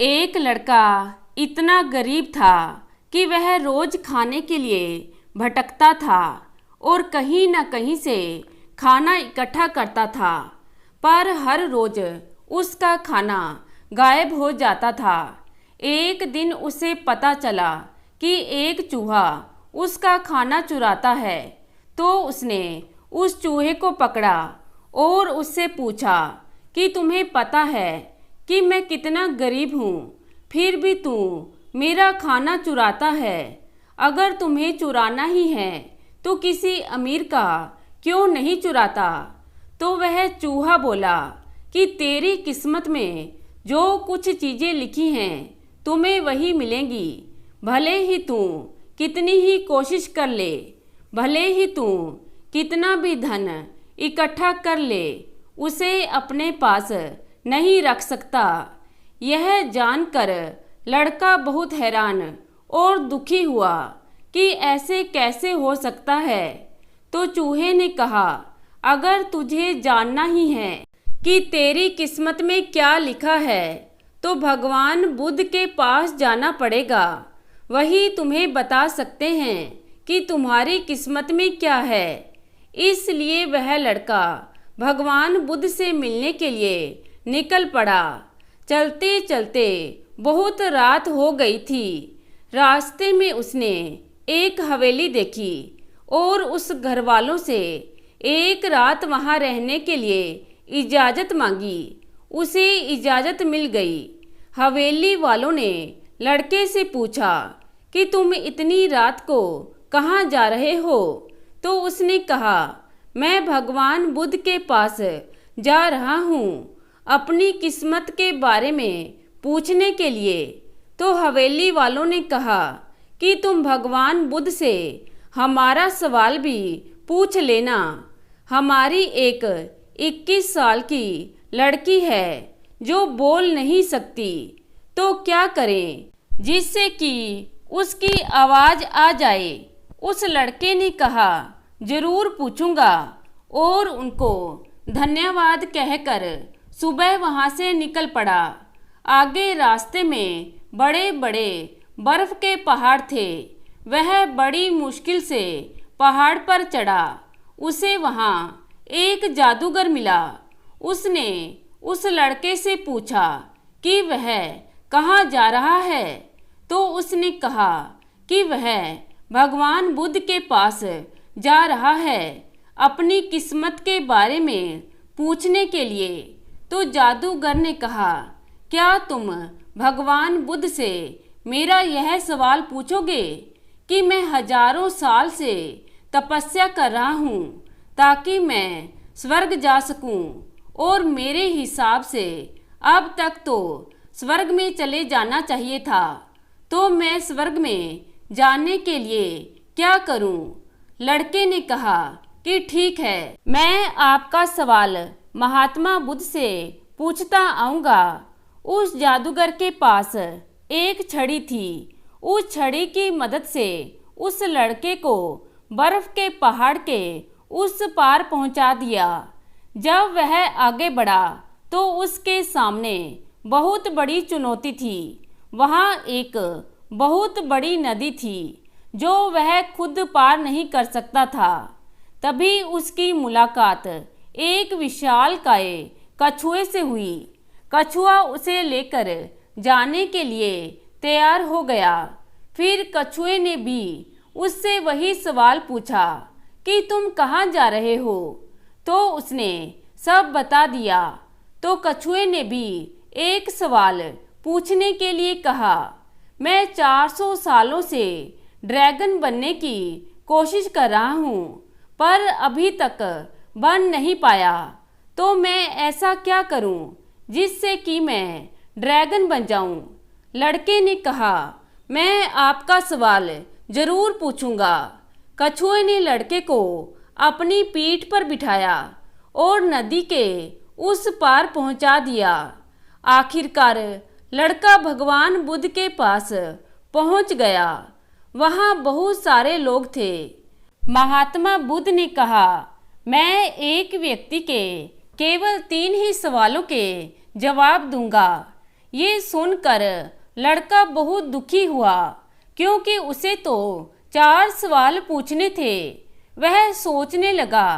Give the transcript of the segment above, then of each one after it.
एक लड़का इतना गरीब था कि वह रोज खाने के लिए भटकता था और कहीं न कहीं से खाना इकट्ठा करता था, पर हर रोज उसका खाना गायब हो जाता था। एक दिन उसे पता चला कि एक चूहा उसका खाना चुराता है, तो उसने उस चूहे को पकड़ा और उससे पूछा कि तुम्हें पता है कि मैं कितना गरीब हूँ, फिर भी तू मेरा खाना चुराता है। अगर तुम्हें चुराना ही है तो किसी अमीर का क्यों नहीं चुराता। तो वह चूहा बोला कि तेरी किस्मत में जो कुछ चीज़ें लिखी हैं तुम्हें वही मिलेंगी, भले ही तू कितनी ही कोशिश कर ले, भले ही तू कितना भी धन इकट्ठा कर ले, उसे अपने पास नहीं रख सकता। यह जानकर लड़का बहुत हैरान और दुखी हुआ कि ऐसे कैसे हो सकता है। तो चूहे ने कहा, अगर तुझे जानना ही है कि तेरी किस्मत में क्या लिखा है तो भगवान बुद्ध के पास जाना पड़ेगा। वही तुम्हें बता सकते हैं कि तुम्हारी किस्मत में क्या है। इसलिए वह लड़का भगवान बुद्ध से मिलने के लिए निकल पड़ा। चलते चलते बहुत रात हो गई थी। रास्ते में उसने एक हवेली देखी और उस घर वालों से एक रात वहां रहने के लिए इजाज़त मांगी। उसे इजाज़त मिल गई। हवेली वालों ने लड़के से पूछा कि तुम इतनी रात को कहाँ जा रहे हो। तो उसने कहा, मैं भगवान बुद्ध के पास जा रहा हूँ अपनी किस्मत के बारे में पूछने के लिए। तो हवेली वालों ने कहा कि तुम भगवान बुद्ध से हमारा सवाल भी पूछ लेना। हमारी एक 21 साल की लड़की है जो बोल नहीं सकती, तो क्या करें जिससे कि उसकी आवाज़ आ जाए। उस लड़के ने कहा, जरूर पूछूंगा, और उनको धन्यवाद कहकर सुबह वहां से निकल पड़ा। आगे रास्ते में बड़े बड़े बर्फ के पहाड़ थे। वह बड़ी मुश्किल से पहाड़ पर चढ़ा। उसे वहां एक जादूगर मिला। उसने उस लड़के से पूछा कि वह कहाँ जा रहा है। तो उसने कहा कि वह भगवान बुद्ध के पास जा रहा है अपनी किस्मत के बारे में पूछने के लिए। तो जादूगर ने कहा, क्या तुम भगवान बुद्ध से मेरा यह सवाल पूछोगे कि मैं हजारों साल से तपस्या कर रहा हूँ ताकि मैं स्वर्ग जा सकूँ, और मेरे हिसाब से अब तक तो स्वर्ग में चले जाना चाहिए था, तो मैं स्वर्ग में जाने के लिए क्या करूँ। लड़के ने कहा कि ठीक है, मैं आपका सवाल महात्मा बुद्ध से पूछता आऊँगा। उस जादूगर के पास एक छड़ी थी। उस छड़ी की मदद से उस लड़के को बर्फ के पहाड़ के उस पार पहुंचा दिया। जब वह आगे बढ़ा तो उसके सामने बहुत बड़ी चुनौती थी। वहां एक बहुत बड़ी नदी थी जो वह खुद पार नहीं कर सकता था। तभी उसकी मुलाकात एक विशालकाय कछुए से हुई। कछुआ उसे लेकर जाने के लिए तैयार हो गया। फिर कछुए ने भी उससे वही सवाल पूछा कि तुम कहाँ जा रहे हो। तो उसने सब बता दिया। तो कछुए ने भी एक सवाल पूछने के लिए कहा, मैं 400 सालों से ड्रैगन बनने की कोशिश कर रहा हूँ, पर अभी तक बन नहीं पाया, तो मैं ऐसा क्या करूँ जिससे कि मैं ड्रैगन बन जाऊँ। लड़के ने कहा, मैं आपका सवाल जरूर पूछूंगा। कछुए ने लड़के को अपनी पीठ पर बिठाया और नदी के उस पार पहुंचा दिया। आखिरकार लड़का भगवान बुद्ध के पास पहुंच गया। वहां बहुत सारे लोग थे। महात्मा बुद्ध ने कहा, मैं एक व्यक्ति के केवल 3 ही सवालों के जवाब दूंगा। ये सुनकर लड़का बहुत दुखी हुआ, क्योंकि उसे तो 4 सवाल पूछने थे। वह सोचने लगा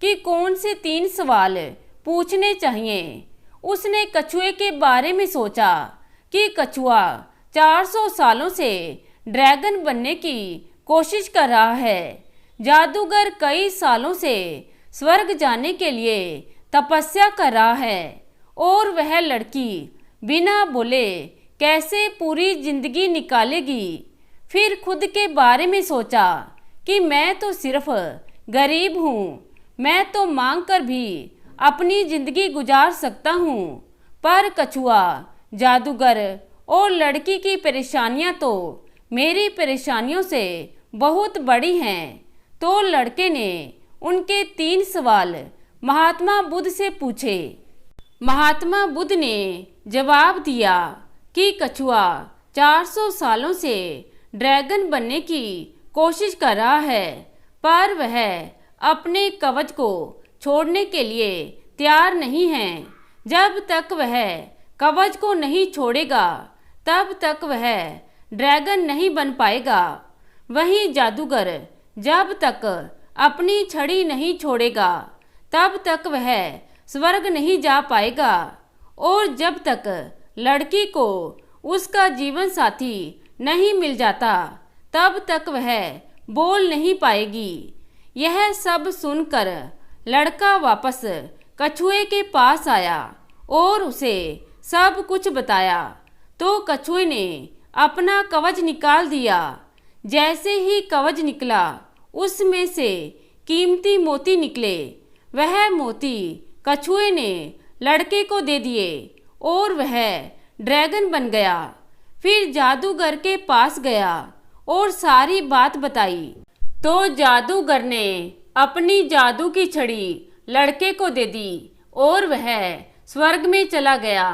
कि कौन से 3 सवाल पूछने चाहिए। उसने कछुए के बारे में सोचा कि कछुआ 400 सालों से ड्रैगन बनने की कोशिश कर रहा है। जादूगर कई सालों से स्वर्ग जाने के लिए तपस्या कर रहा है, और वह लड़की बिना बोले कैसे पूरी जिंदगी निकालेगी। फिर खुद के बारे में सोचा कि मैं तो सिर्फ गरीब हूँ, मैं तो मांग कर भी अपनी जिंदगी गुजार सकता हूँ, पर कछुआ, जादूगर और लड़की की परेशानियाँ तो मेरी परेशानियों से बहुत बड़ी हैं। तो लड़के ने उनके 3 सवाल महात्मा बुद्ध से पूछे। महात्मा बुद्ध ने जवाब दिया कि कछुआ 400 सालों से ड्रैगन बनने की कोशिश कर रहा है, पर वह अपने कवच को छोड़ने के लिए तैयार नहीं है। जब तक वह कवच को नहीं छोड़ेगा, तब तक वह ड्रैगन नहीं बन पाएगा। वहीं जादूगर जब तक अपनी छड़ी नहीं छोड़ेगा, तब तक वह स्वर्ग नहीं जा पाएगा। और जब तक लड़की को उसका जीवन साथी नहीं मिल जाता, तब तक वह बोल नहीं पाएगी। यह सब सुनकर लड़का वापस कछुए के पास आया और उसे सब कुछ बताया। तो कछुए ने अपना कवच निकाल दिया। जैसे ही कवच निकला, उसमें से कीमती मोती निकले। वह मोती कछुए ने लड़के को दे दिए और वह ड्रैगन बन गया। फिर जादूगर के पास गया और सारी बात बताई। तो जादूगर ने अपनी जादू की छड़ी लड़के को दे दी और वह स्वर्ग में चला गया।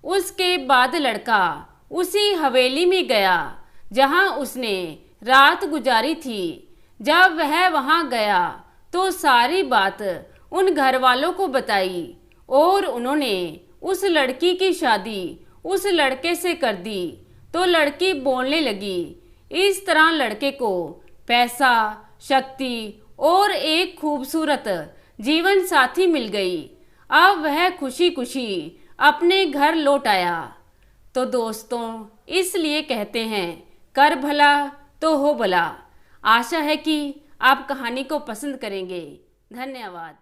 उसके बाद लड़का उसी हवेली में गया जहां उसने रात गुजारी थी। जब वह वहां गया तो सारी बात उन घर वालों को बताई और उन्होंने उस लड़की की शादी उस लड़के से कर दी। तो लड़की बोलने लगी। इस तरह लड़के को पैसा, शक्ति और एक खूबसूरत जीवन साथी मिल गई। अब वह खुशी खुशी अपने घर लौट आया। तो दोस्तों, इसलिए कहते हैं कर भला तो हो भला। आशा है कि आप कहानी को पसंद करेंगे। धन्यवाद।